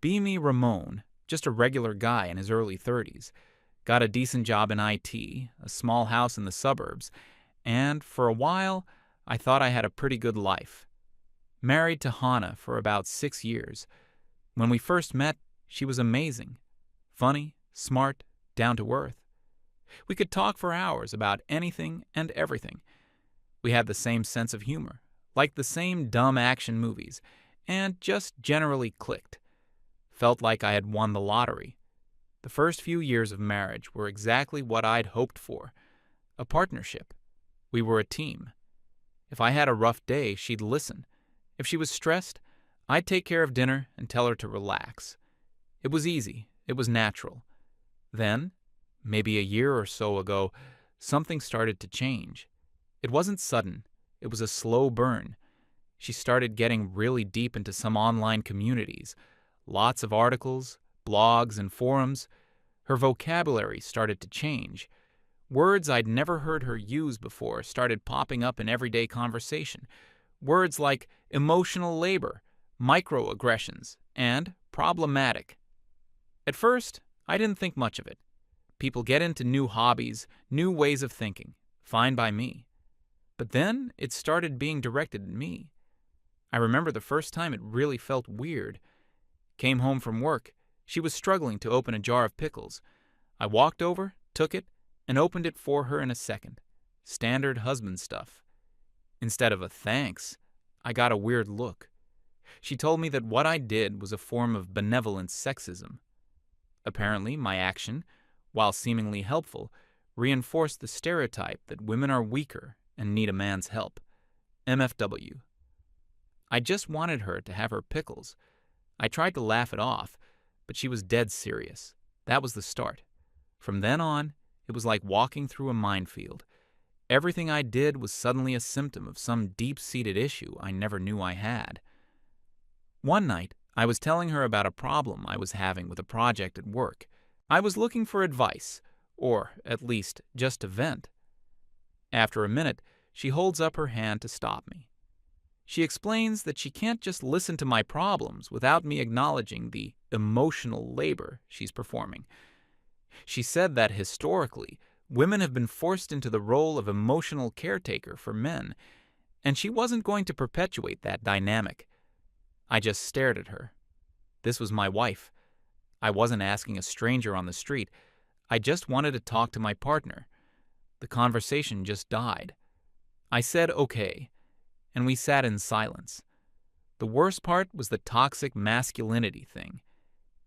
Beamy Ramon, just a regular guy in his early 30s, got a decent job in IT, a small house in the suburbs, and for a while, I thought I had a pretty good life. Married to Hannah for about 6 years. When we first met, she was amazing. Funny, smart, down to earth. We could talk for hours about anything and everything. We had the same sense of humor, liked the same dumb action movies, and just generally clicked. Felt like I had won the lottery. The first few years of marriage were exactly what I'd hoped for. A partnership. We were a team. If I had a rough day, she'd listen. If she was stressed, I'd take care of dinner and tell her to relax. It was easy. It was natural. Then, maybe a year or so ago, something started to change. It wasn't sudden. It was a slow burn. She started getting really deep into some online communities. Lots of articles, blogs, and forums. Her vocabulary started to change. Words I'd never heard her use before started popping up in everyday conversation. Words like emotional labor, microaggressions, and problematic. At first, I didn't think much of it. People get into new hobbies, new ways of thinking. Fine by me. But then it started being directed at me. I remember the first time it really felt weird. Came home from work. She was struggling to open a jar of pickles. I walked over, took it, and opened it for her in a second. Standard husband stuff. Instead of a thanks, I got a weird look. She told me that what I did was a form of benevolent sexism. Apparently, my action, while seemingly helpful, reinforced the stereotype that women are weaker and need a man's help. MFW. I just wanted her to have her pickles. I tried to laugh it off, but she was dead serious. That was the start. From then on, it was like walking through a minefield. Everything I did was suddenly a symptom of some deep-seated issue I never knew I had. One night, I was telling her about a problem I was having with a project at work. I was looking for advice, or at least just to vent. After a minute, she holds up her hand to stop me. She explains that she can't just listen to my problems without me acknowledging the emotional labor she's performing. She said that historically, women have been forced into the role of emotional caretaker for men, and she wasn't going to perpetuate that dynamic. I just stared at her. This was my wife. I wasn't asking a stranger on the street. I just wanted to talk to my partner. The conversation just died. I said okay, and we sat in silence. The worst part was the toxic masculinity thing.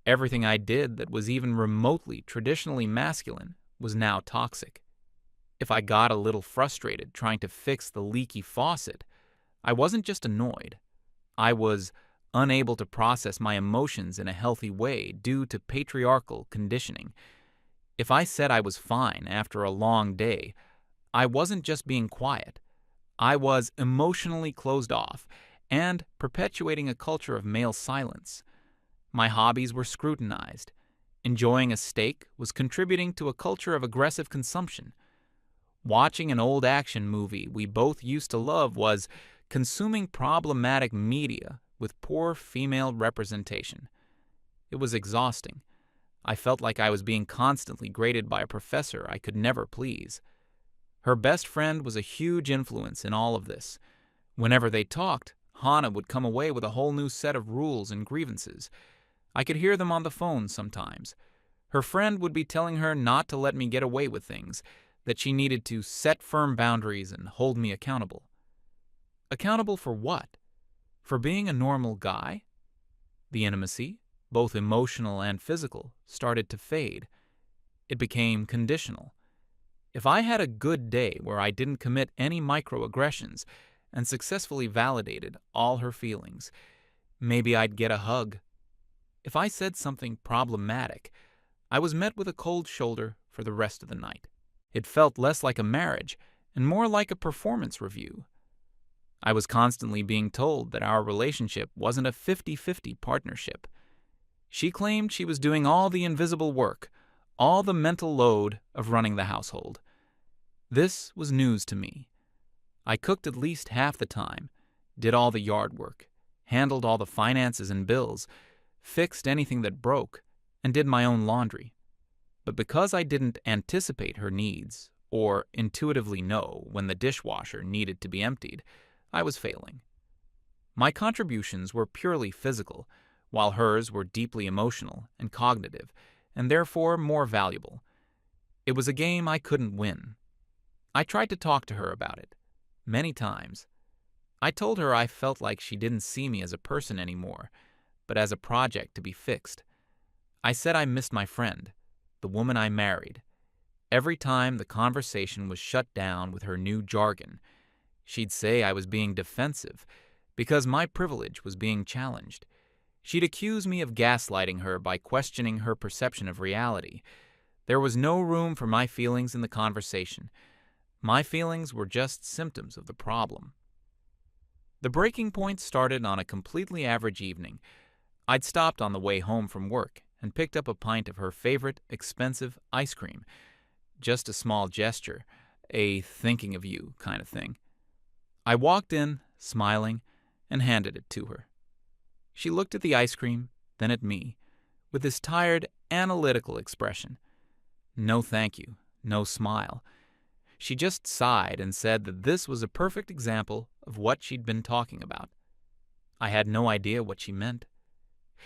Everything I did that was even remotely traditionally masculine was now toxic. If I got a little frustrated trying to fix the leaky faucet, I wasn't just annoyed. I was unable to process my emotions in a healthy way due to patriarchal conditioning. If I said I was fine after a long day, I wasn't just being quiet. I was emotionally closed off and perpetuating a culture of male silence. My hobbies were scrutinized. Enjoying a steak was contributing to a culture of aggressive consumption. Watching an old action movie we both used to love was consuming problematic media with poor female representation. It was exhausting. I felt like I was being constantly graded by a professor I could never please. Her best friend was a huge influence in all of this. Whenever they talked, Hannah would come away with a whole new set of rules and grievances. I could hear them on the phone sometimes. Her friend would be telling her not to let me get away with things, that she needed to set firm boundaries and hold me accountable. Accountable for what? For being a normal guy? The intimacy, both emotional and physical, started to fade. It became conditional. If I had a good day where I didn't commit any microaggressions and successfully validated all her feelings, maybe I'd get a hug. If I said something problematic, I was met with a cold shoulder for the rest of the night. It felt less like a marriage and more like a performance review. I was constantly being told that our relationship wasn't a 50-50 partnership. She claimed she was doing all the invisible work, all the mental load of running the household. This was news to me. I cooked at least half the time, did all the yard work, handled all the finances and bills, fixed anything that broke, and did my own laundry. But because I didn't anticipate her needs or intuitively know when the dishwasher needed to be emptied, I was failing. My contributions were purely physical, while hers were deeply emotional and cognitive, and therefore more valuable. It was a game I couldn't win. I tried to talk to her about it, many times. I told her I felt like she didn't see me as a person anymore, but as a project to be fixed. I said I missed my friend, the woman I married. Every time the conversation was shut down with her new jargon, she'd say I was being defensive because my privilege was being challenged. She'd accuse me of gaslighting her by questioning her perception of reality. There was no room for my feelings in the conversation. My feelings were just symptoms of the problem. The breaking point started on a completely average evening. I'd stopped on the way home from work and picked up a pint of her favorite, expensive ice cream. Just a small gesture, a thinking of you kind of thing. I walked in, smiling, and handed it to her. She looked at the ice cream, then at me, with this tired, analytical expression. No thank you, no smile. She just sighed and said that this was a perfect example of what she'd been talking about. I had no idea what she meant.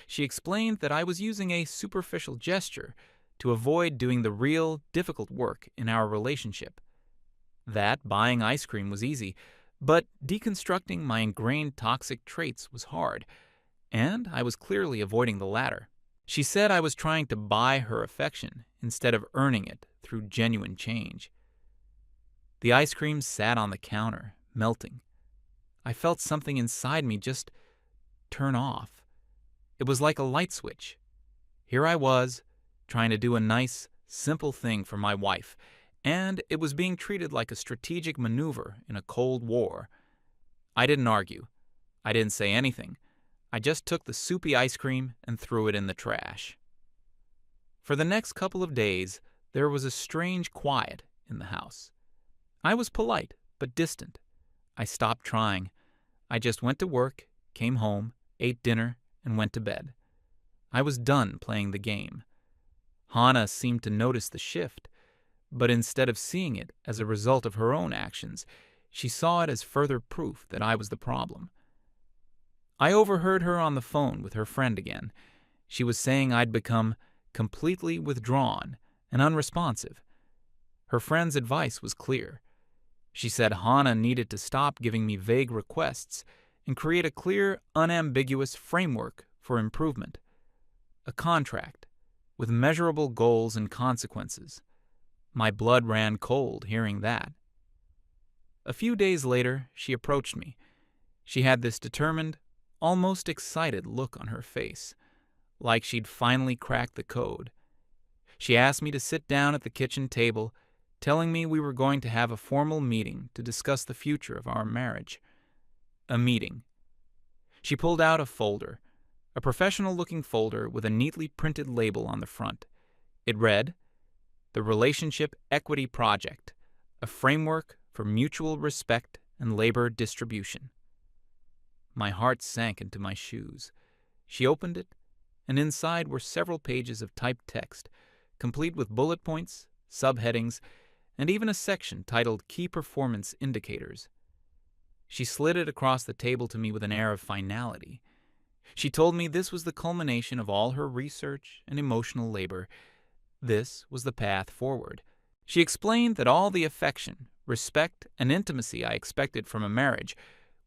She explained that I was using a superficial gesture to avoid doing the real, difficult work in our relationship. That buying ice cream was easy, but deconstructing my ingrained toxic traits was hard, and I was clearly avoiding the latter. She said I was trying to buy her affection instead of earning it through genuine change. The ice cream sat on the counter, melting. I felt something inside me just turn off. It was like a light switch. Here I was, trying to do a nice, simple thing for my wife, and it was being treated like a strategic maneuver in a Cold War. I didn't argue. I didn't say anything. I just took the soupy ice cream and threw it in the trash. For the next couple of days, there was a strange quiet in the house. I was polite, but distant. I stopped trying. I just went to work, came home, ate dinner, and went to bed. I was done playing the game. Hannah seemed to notice the shift, but instead of seeing it as a result of her own actions, she saw it as further proof that I was the problem. I overheard her on the phone with her friend again. She was saying I'd become completely withdrawn and unresponsive. Her friend's advice was clear. She said Hannah needed to stop giving me vague requests and create a clear, unambiguous framework for improvement. A contract with measurable goals and consequences. My blood ran cold hearing that. A few days later, she approached me. She had this determined, almost excited look on her face, like she'd finally cracked the code. She asked me to sit down at the kitchen table, telling me we were going to have a formal meeting to discuss the future of our marriage. A meeting. She pulled out a folder, a professional-looking folder with a neatly printed label on the front. It read, "The Relationship Equity Project, a framework for mutual respect and labor distribution." My heart sank into my shoes. She opened it, and inside were several pages of typed text, complete with bullet points, subheadings, and even a section titled Key Performance Indicators. She slid it across the table to me with an air of finality. She told me this was the culmination of all her research and emotional labor. This was the path forward. She explained that all the affection, respect, and intimacy I expected from a marriage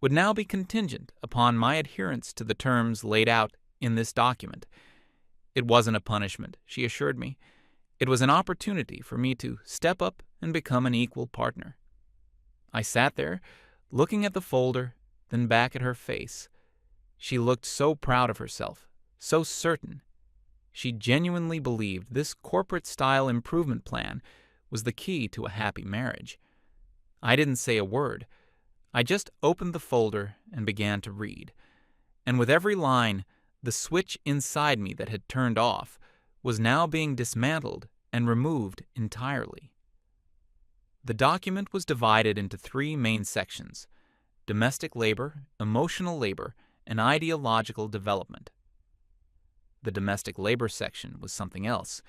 would now be contingent upon my adherence to the terms laid out in this document. It wasn't a punishment, she assured me. It was an opportunity for me to step up and become an equal partner. I sat there, looking at the folder, then back at her face. She looked so proud of herself, so certain. She genuinely believed this corporate-style improvement plan was the key to a happy marriage. I didn't say a word. I just opened the folder and began to read. And with every line, the switch inside me that had turned off was now being dismantled and removed entirely. The document was divided into 3 main sections: domestic labor, emotional labor, and ideological development. The domestic labor section was something else.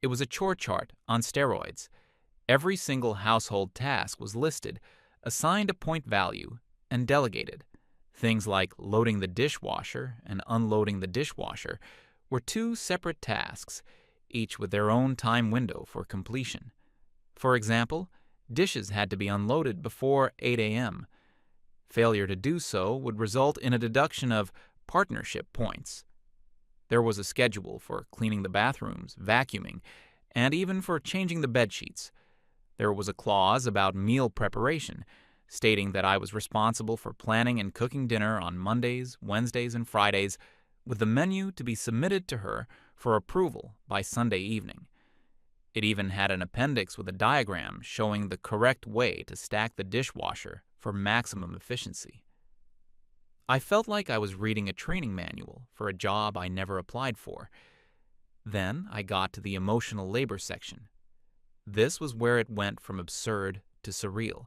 It was a chore chart on steroids. Every single household task was listed, assigned a point value, and delegated. Things like loading the dishwasher and unloading the dishwasher were two separate tasks, each with their own time window for completion. For example, dishes had to be unloaded before 8 a.m. Failure to do so would result in a deduction of partnership points. There was a schedule for cleaning the bathrooms, vacuuming, and even for changing the bed sheets. There was a clause about meal preparation, stating that I was responsible for planning and cooking dinner on Mondays, Wednesdays, and Fridays, with the menu to be submitted to her for approval by Sunday evening. It even had an appendix with a diagram showing the correct way to stack the dishwasher for maximum efficiency. I felt like I was reading a training manual for a job I never applied for. Then I got to the emotional labor section. This was where it went from absurd to surreal.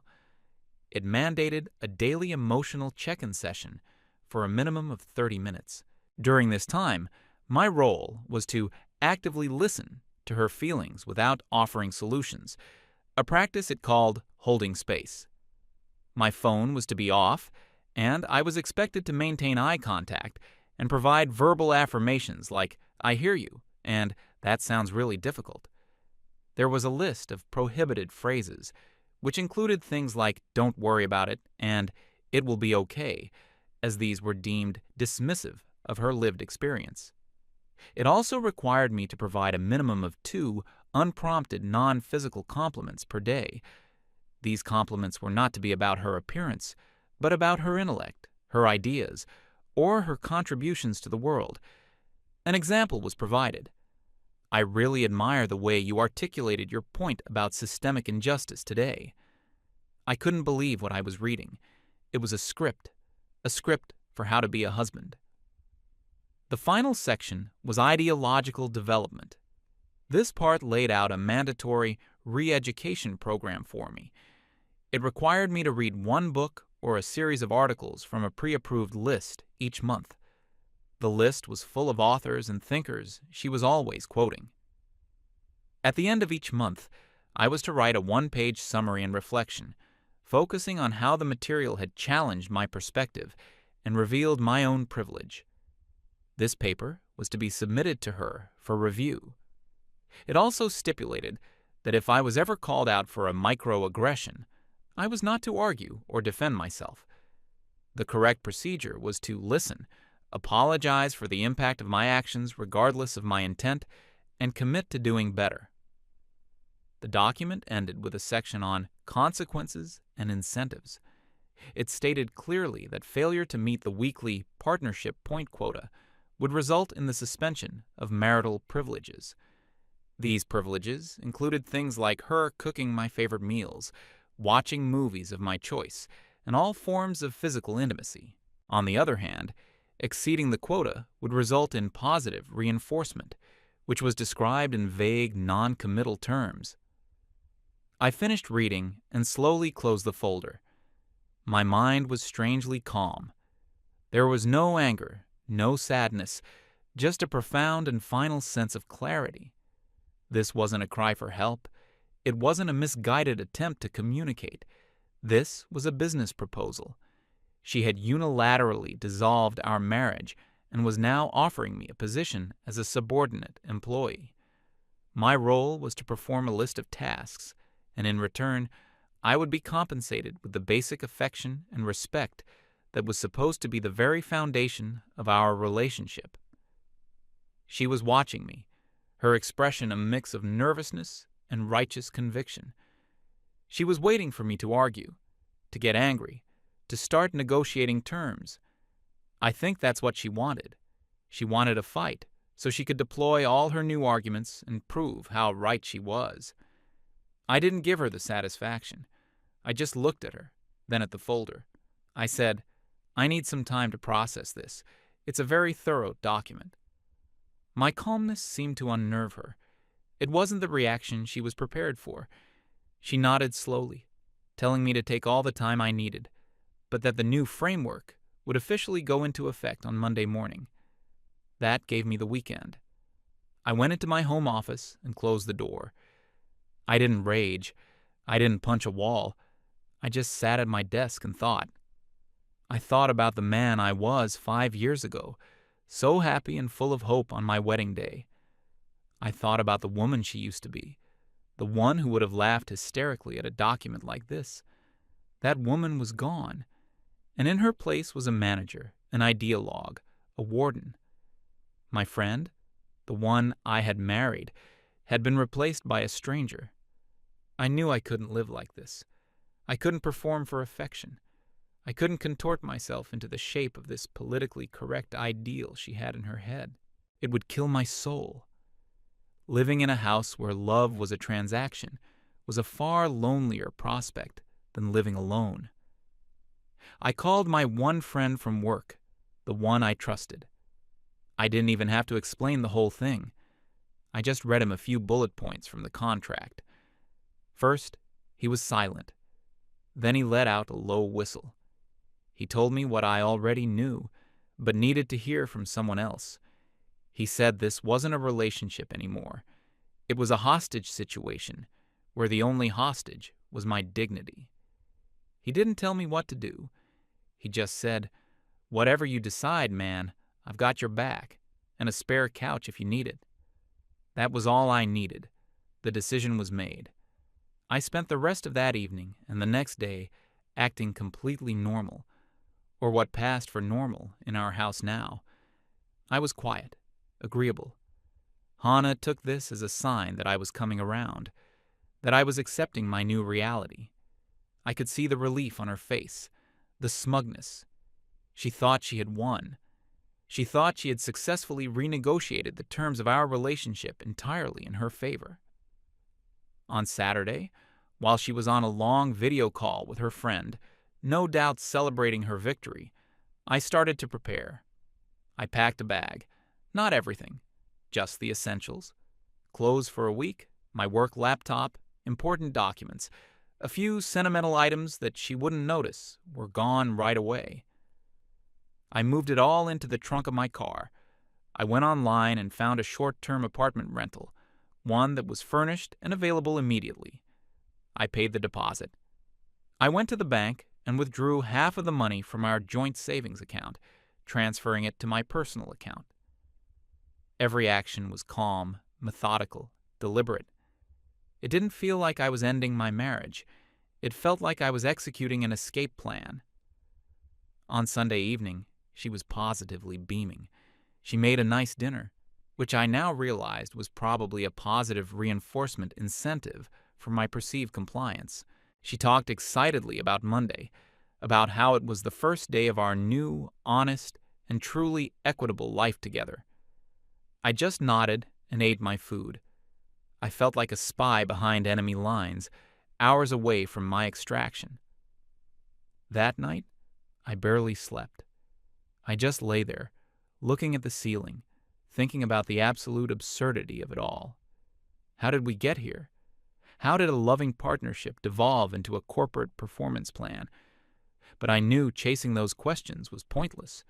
It mandated a daily emotional check-in session for a minimum of 30 minutes. During this time, my role was to actively listen to her feelings without offering solutions, a practice it called holding space. My phone was to be off, and I was expected to maintain eye contact and provide verbal affirmations like, "I hear you," and "that sounds really difficult." There was a list of prohibited phrases, which included things like "don't worry about it" and "it will be okay," as these were deemed dismissive of her lived experience. It also required me to provide a minimum of 2 unprompted non-physical compliments per day. These compliments were not to be about her appearance, but about her intellect, her ideas, or her contributions to the world. An example was provided. "I really admire the way you articulated your point about systemic injustice today." I couldn't believe what I was reading. It was a script for how to be a husband. The final section was ideological development. This part laid out a mandatory re-education program for me. It required me to read one book or a series of articles from a pre-approved list each month. The list was full of authors and thinkers she was always quoting. At the end of each month, I was to write a 1-page summary and reflection, focusing on how the material had challenged my perspective and revealed my own privilege. This paper was to be submitted to her for review. It also stipulated that if I was ever called out for a microaggression, I was not to argue or defend myself. The correct procedure was to listen, apologize for the impact of my actions regardless of my intent, and commit to doing better. The document ended with a section on consequences and incentives. It stated clearly that failure to meet the weekly partnership point quota would result in the suspension of marital privileges. These privileges included things like her cooking my favorite meals, watching movies of my choice, and all forms of physical intimacy. On the other hand, exceeding the quota would result in positive reinforcement, which was described in vague, non-committal terms. I finished reading and slowly closed the folder. My mind was strangely calm. There was no anger, no sadness, just a profound and final sense of clarity. This wasn't a cry for help. It wasn't a misguided attempt to communicate. This was a business proposal. She had unilaterally dissolved our marriage and was now offering me a position as a subordinate employee. My role was to perform a list of tasks, and in return, I would be compensated with the basic affection and respect that was supposed to be the very foundation of our relationship. She was watching me, her expression a mix of nervousness and righteous conviction. She was waiting for me to argue, to get angry, to start negotiating terms. I think that's what she wanted. She wanted a fight, so she could deploy all her new arguments and prove how right she was. I didn't give her the satisfaction. I just looked at her, then at the folder. I said, "I need some time to process this. It's a very thorough document." My calmness seemed to unnerve her. It wasn't the reaction she was prepared for. She nodded slowly, telling me to take all the time I needed, but that the new framework would officially go into effect on Monday morning. That gave me the weekend. I went into my home office and closed the door. I didn't rage. I didn't punch a wall. I just sat at my desk and thought. I thought about the man I was 5 years ago, so happy and full of hope on my wedding day. I thought about the woman she used to be, the one who would have laughed hysterically at a document like this. That woman was gone, and in her place was a manager, an ideologue, a warden. My friend, the one I had married, had been replaced by a stranger. I knew I couldn't live like this. I couldn't perform for affection. I couldn't contort myself into the shape of this politically correct ideal she had in her head. It would kill my soul. Living in a house where love was a transaction was a far lonelier prospect than living alone. I called my one friend from work, the one I trusted. I didn't even have to explain the whole thing. I just read him a few bullet points from the contract. First, he was silent. Then he let out a low whistle. He told me what I already knew, but needed to hear from someone else. He said this wasn't a relationship anymore. It was a hostage situation, where the only hostage was my dignity. He didn't tell me what to do. He just said, "Whatever you decide, man, I've got your back, and a spare couch if you need it." That was all I needed. The decision was made. I spent the rest of that evening and the next day acting completely normal, or what passed for normal in our house now. I was quiet, agreeable. Hannah took this as a sign that I was coming around, that I was accepting my new reality. I could see the relief on her face, the smugness. She thought she had won. She thought she had successfully renegotiated the terms of our relationship entirely in her favor. On Saturday, while she was on a long video call with her friend, no doubt celebrating her victory, I started to prepare. I packed a bag. Not everything, just the essentials. Clothes for a week, my work laptop, important documents. A few sentimental items that she wouldn't notice were gone right away. I moved it all into the trunk of my car. I went online and found a short-term apartment rental, one that was furnished and available immediately. I paid the deposit. I went to the bank and withdrew half of the money from our joint savings account, transferring it to my personal account. Every action was calm, methodical, deliberate. It didn't feel like I was ending my marriage. It felt like I was executing an escape plan. On Sunday evening, she was positively beaming. She made a nice dinner, which I now realized was probably a positive reinforcement incentive for my perceived compliance. She talked excitedly about Monday, about how it was the first day of our new, honest, and truly equitable life together. I just nodded and ate my food. I felt like a spy behind enemy lines, hours away from my extraction. That night, I barely slept. I just lay there, looking at the ceiling, thinking about the absolute absurdity of it all. How did we get here? How did a loving partnership devolve into a corporate performance plan? But I knew chasing those questions was pointless.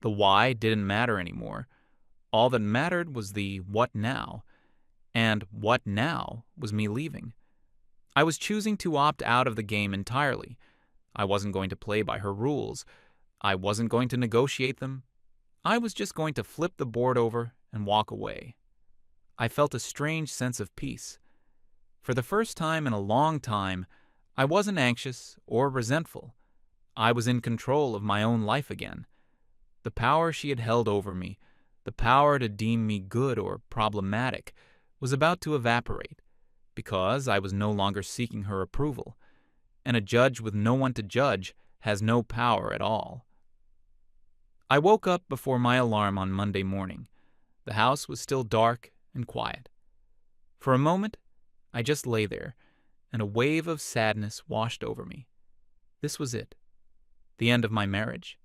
The why didn't matter anymore. All that mattered was the what now. And what now was me leaving. I was choosing to opt out of the game entirely. I wasn't going to play by her rules. I wasn't going to negotiate them. I was just going to flip the board over and walk away. I felt a strange sense of peace. For the first time in a long time, I wasn't anxious or resentful. I was in control of my own life again. The power she had held over me, the power to deem me good or problematic, was about to evaporate, because I was no longer seeking her approval, and a judge with no one to judge has no power at all. I woke up before my alarm on Monday morning. The house was still dark and quiet. For a moment, I just lay there, and a wave of sadness washed over me. This was it. The end of my marriage.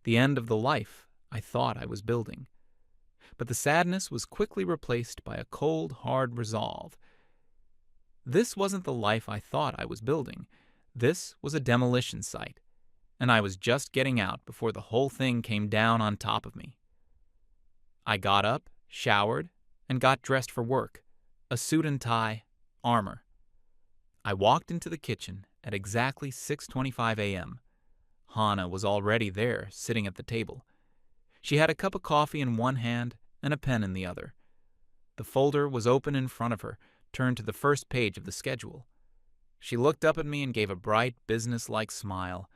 The end of the life I thought I was building. But the sadness was quickly replaced by a cold, hard resolve. This wasn't the life I thought I was building. This was a demolition site, and I was just getting out before the whole thing came down on top of me. I got up, showered, and got dressed for work. A suit and tie, armor. I walked into the kitchen at exactly 6:25 a.m. Hannah was already there, sitting at the table. She had a cup of coffee in one hand and a pen in the other. The folder was open in front of her, turned to the first page of the schedule. She looked up at me and gave a bright, business-like smile.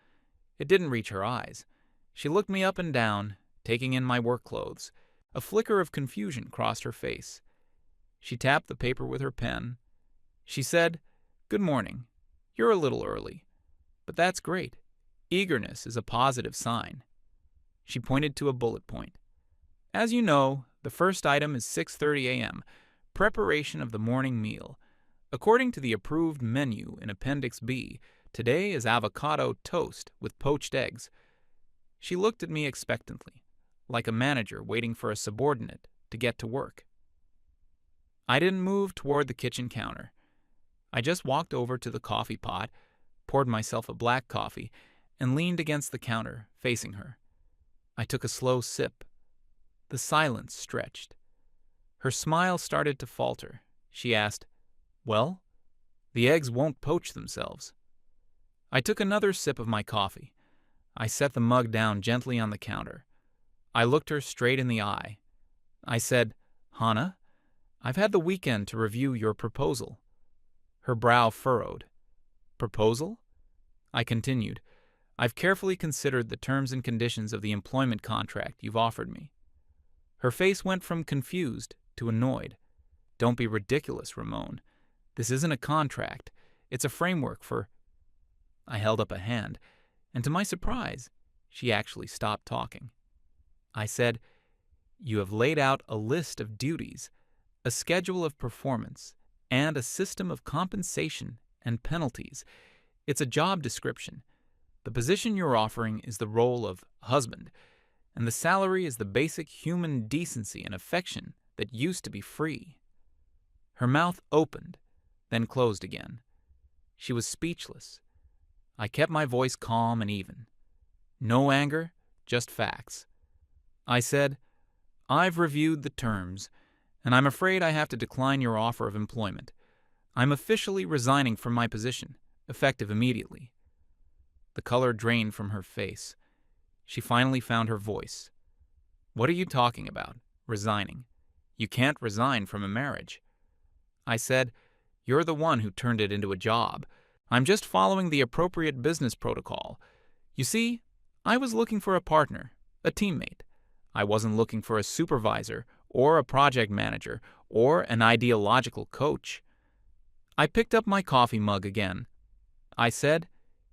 It didn't reach her eyes. She looked me up and down, taking in my work clothes. A flicker of confusion crossed her face. She tapped the paper with her pen. She said, "Good morning. You're a little early. But that's great. Eagerness is a positive sign." She pointed to a bullet point. "As you know, the first item is 6:30 a.m., preparation of the morning meal. According to the approved menu in Appendix B, today is avocado toast with poached eggs." She looked at me expectantly, like a manager waiting for a subordinate to get to work. I didn't move toward the kitchen counter. I just walked over to the coffee pot, poured myself a black coffee, and leaned against the counter, facing her. I took a slow sip. The silence stretched. Her smile started to falter. She asked, "Well, the eggs won't poach themselves." I took another sip of my coffee. I set the mug down gently on the counter. I looked her straight in the eye. I said, "Hannah, I've had the weekend to review your proposal." Her brow furrowed. "Proposal?" I continued, "I've carefully considered the terms and conditions of the employment contract you've offered me." Her face went from confused to annoyed. "Don't be ridiculous, Ramon. This isn't a contract. It's a framework for—" I held up a hand, and to my surprise, she actually stopped talking. I said, "You have laid out a list of duties, a schedule of performance, and a system of compensation and penalties. It's a job description. The position you're offering is the role of husband, and the salary is the basic human decency and affection that used to be free." Her mouth opened, then closed again. She was speechless. I kept my voice calm and even. No anger, just facts. I said, "I've reviewed the terms, and I'm afraid I have to decline your offer of employment. I'm officially resigning from my position, effective immediately." The color drained from her face. She finally found her voice. "What are you talking about? Resigning? You can't resign from a marriage." I said, "You're the one who turned it into a job. I'm just following the appropriate business protocol. You see, I was looking for a partner, a teammate. I wasn't looking for a supervisor or a project manager or an ideological coach." I picked up my coffee mug again. I said,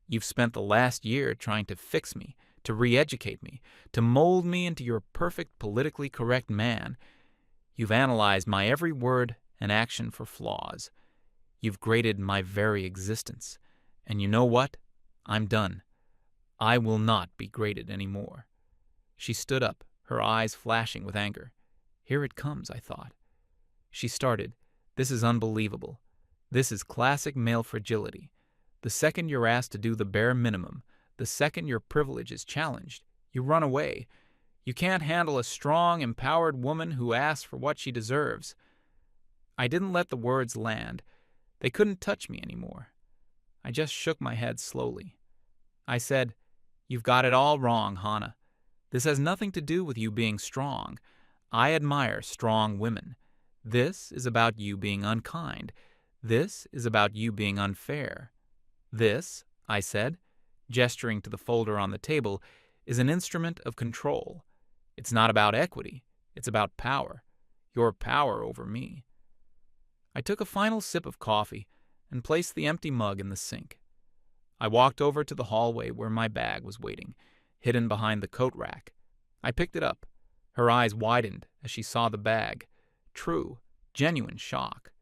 "You've spent the last year trying to fix me, to re-educate me, to mold me into your perfect politically correct man. You've analyzed my every word and action for flaws. You've graded my very existence. And you know what? I'm done. I will not be graded anymore." She stood up, her eyes flashing with anger. Here it comes, I thought. She started, "This is unbelievable. This is classic male fragility. The second you're asked to do the bare minimum, the second your privilege is challenged, you run away. You can't handle a strong, empowered woman who asks for what she deserves." I didn't let the words land. They couldn't touch me anymore. I just shook my head slowly. I said, "You've got it all wrong, Hannah. This has nothing to do with you being strong. I admire strong women. This is about you being unkind. This is about you being unfair. This," I said, gesturing to the folder on the table, "is an instrument of control. It's not about equity. It's about power. Your power over me." I took a final sip of coffee and placed the empty mug in the sink. I walked over to the hallway where my bag was waiting, hidden behind the coat rack. I picked it up. Her eyes widened as she saw the bag. True, genuine shock.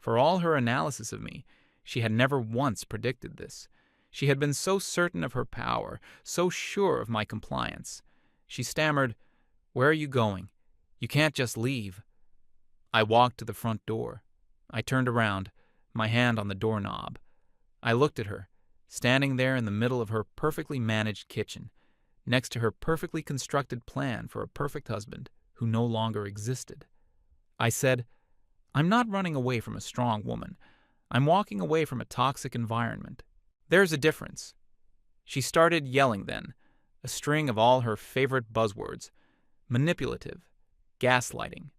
For all her analysis of me, she had never once predicted this. She had been so certain of her power, so sure of my compliance. She stammered, "Where are you going? You can't just leave." I walked to the front door. I turned around, my hand on the doorknob. I looked at her, standing there in the middle of her perfectly managed kitchen, next to her perfectly constructed plan for a perfect husband who no longer existed. I said, "I'm not running away from a strong woman. I'm walking away from a toxic environment. There's a difference." She started yelling then, a string of all her favorite buzzwords: manipulative, gaslighting,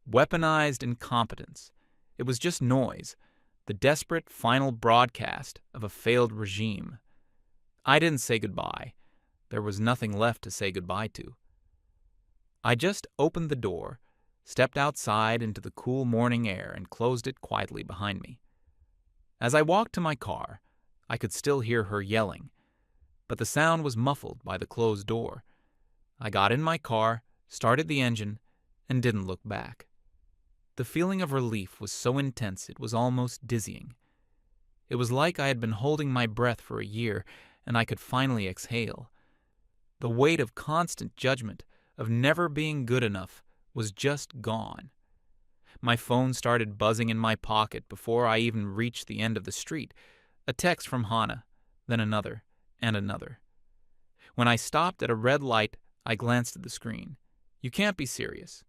weaponized incompetence. It was just noise, the desperate final broadcast of a failed regime. I didn't say goodbye. There was nothing left to say goodbye to. I just opened the door, stepped outside into the cool morning air, and closed it quietly behind me. As I walked to my car, I could still hear her yelling, but the sound was muffled by the closed door. I got in my car, started the engine, and didn't look back. The feeling of relief was so intense it was almost dizzying. It was like I had been holding my breath for a year, and I could finally exhale. The weight of constant judgment, of never being good enough, was just gone. My phone started buzzing in my pocket before I even reached the end of the street. A text from Hannah, then another, and another. When I stopped at a red light, I glanced at the screen. "You can't be serious.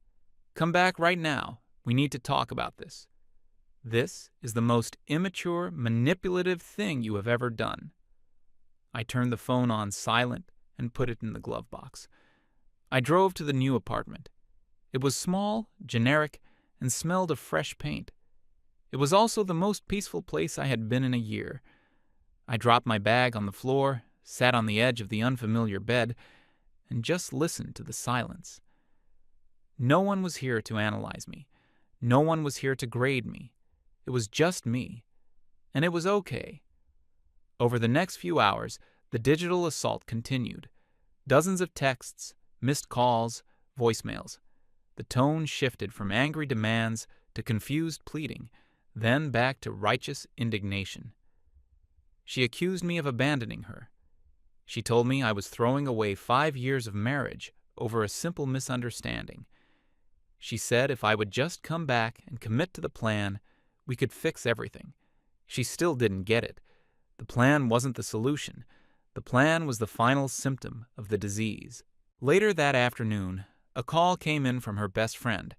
Come back right now. We need to talk about this. This is the most immature, manipulative thing you have ever done." I turned the phone on silent and put it in the glove box. I drove to the new apartment. It was small, generic, and smelled of fresh paint. It was also the most peaceful place I had been in a year. I dropped my bag on the floor, sat on the edge of the unfamiliar bed, and just listened to the silence. No one was here to analyze me. No one was here to grade me. It was just me. And it was okay. Over the next few hours, the digital assault continued. Dozens of texts, missed calls, voicemails. The tone shifted from angry demands to confused pleading, then back to righteous indignation. She accused me of abandoning her. She told me I was throwing away 5 years of marriage over a simple misunderstanding. She said if I would just come back and commit to the plan, we could fix everything. She still didn't get it. The plan wasn't the solution. The plan was the final symptom of the disease. Later that afternoon, a call came in from her best friend.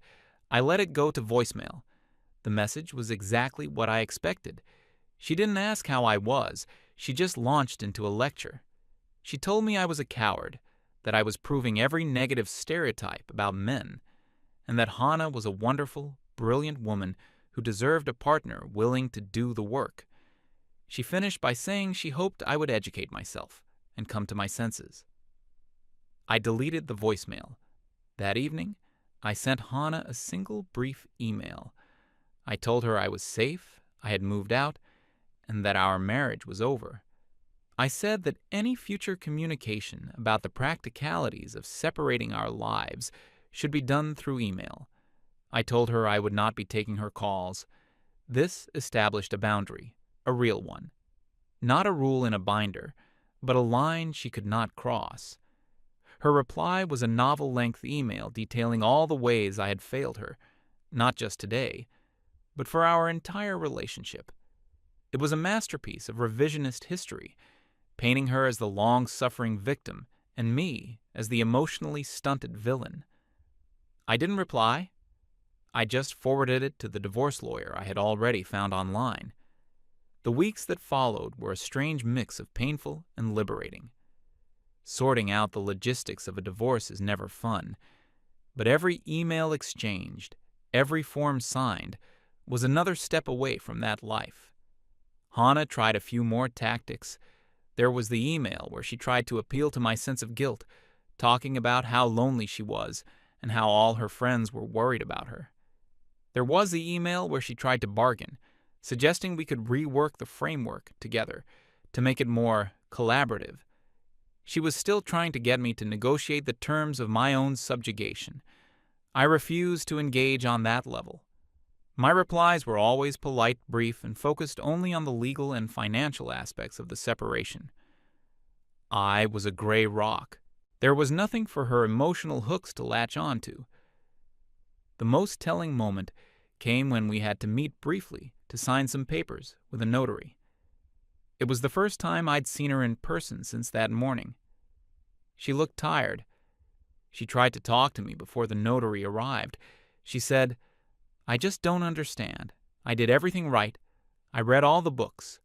I let it go to voicemail. The message was exactly what I expected. She didn't ask how I was. She just launched into a lecture. She told me I was a coward, that I was proving every negative stereotype about men, and that Hannah was a wonderful, brilliant woman who deserved a partner willing to do the work. She finished by saying she hoped I would educate myself and come to my senses. I deleted the voicemail. That evening, I sent Hannah a single brief email. I told her I was safe, I had moved out, and that our marriage was over. I said that any future communication about the practicalities of separating our lives should be done through email. I told her I would not be taking her calls. This established a boundary, a real one. Not a rule in a binder, but a line she could not cross. Her reply was a novel-length email detailing all the ways I had failed her, not just today, but for our entire relationship. It was a masterpiece of revisionist history, painting her as the long-suffering victim and me as the emotionally stunted villain. I didn't reply. I just forwarded it to the divorce lawyer I had already found online. The weeks that followed were a strange mix of painful and liberating. Sorting out the logistics of a divorce is never fun, but every email exchanged, every form signed, was another step away from that life. Hannah tried a few more tactics. There was the email where she tried to appeal to my sense of guilt, talking about how lonely she was and how all her friends were worried about her. There was the email where she tried to bargain, suggesting we could rework the framework together to make it more collaborative. She was still trying to get me to negotiate the terms of my own subjugation. I refused to engage on that level. My replies were always polite, brief, and focused only on the legal and financial aspects of the separation. I was a gray rock. There was nothing for her emotional hooks to latch onto. The most telling moment came when we had to meet briefly to sign some papers with a notary. It was the first time I'd seen her in person since that morning. She looked tired. She tried to talk to me before the notary arrived. She said, "I just don't understand. I did everything right. I read all the books.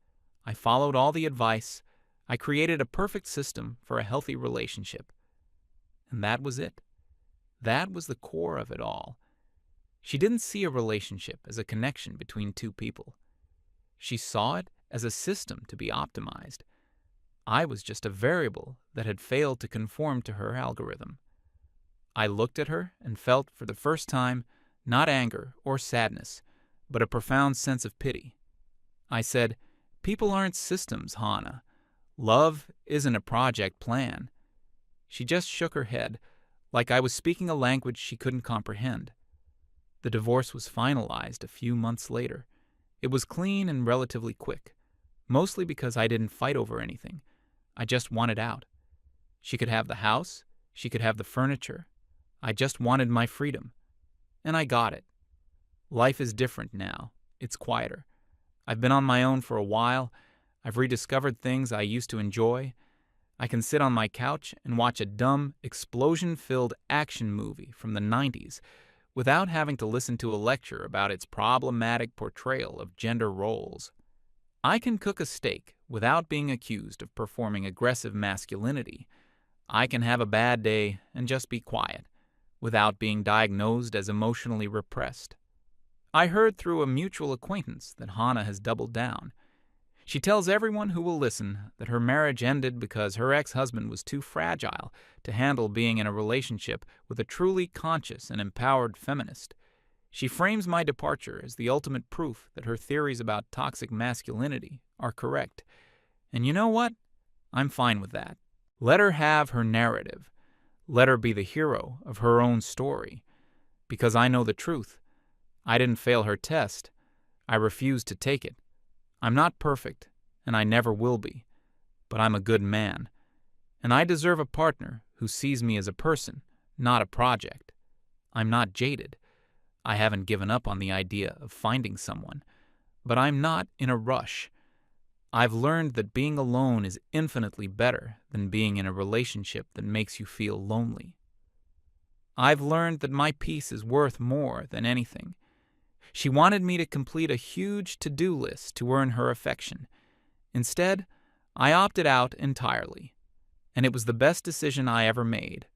I followed all the advice. I created a perfect system for a healthy relationship." And that was it. That was the core of it all. She didn't see a relationship as a connection between two people. She saw it as a system to be optimized. I was just a variable that had failed to conform to her algorithm. I looked at her and felt for the first time not anger or sadness, but a profound sense of pity. I said, "People aren't systems, Hannah. Love isn't a project plan." She just shook her head, like I was speaking a language she couldn't comprehend. The divorce was finalized a few months later. It was clean and relatively quick, mostly because I didn't fight over anything. I just wanted out. She could have the house, she could have the furniture. I just wanted my freedom. And I got it. Life is different now. It's quieter. I've been on my own for a while. I've rediscovered things I used to enjoy. I can sit on my couch and watch a dumb, explosion-filled action movie from the 90s without having to listen to a lecture about its problematic portrayal of gender roles. I can cook a steak without being accused of performing aggressive masculinity. I can have a bad day and just be quiet, without being diagnosed as emotionally repressed. I heard through a mutual acquaintance that Hannah has doubled down. She tells everyone who will listen that her marriage ended because her ex-husband was too fragile to handle being in a relationship with a truly conscious and empowered feminist. She frames my departure as the ultimate proof that her theories about toxic masculinity are correct. And you know what? I'm fine with that. Let her have her narrative. Let her be the hero of her own story. Because I know the truth. I didn't fail her test. I refused to take it. I'm not perfect, and I never will be. But I'm a good man. And I deserve a partner who sees me as a person, not a project. I'm not jaded. I haven't given up on the idea of finding someone. But I'm not in a rush. I've learned that being alone is infinitely better than being in a relationship that makes you feel lonely. I've learned that my peace is worth more than anything. She wanted me to complete a huge to-do list to earn her affection. Instead, I opted out entirely. And it was the best decision I ever made.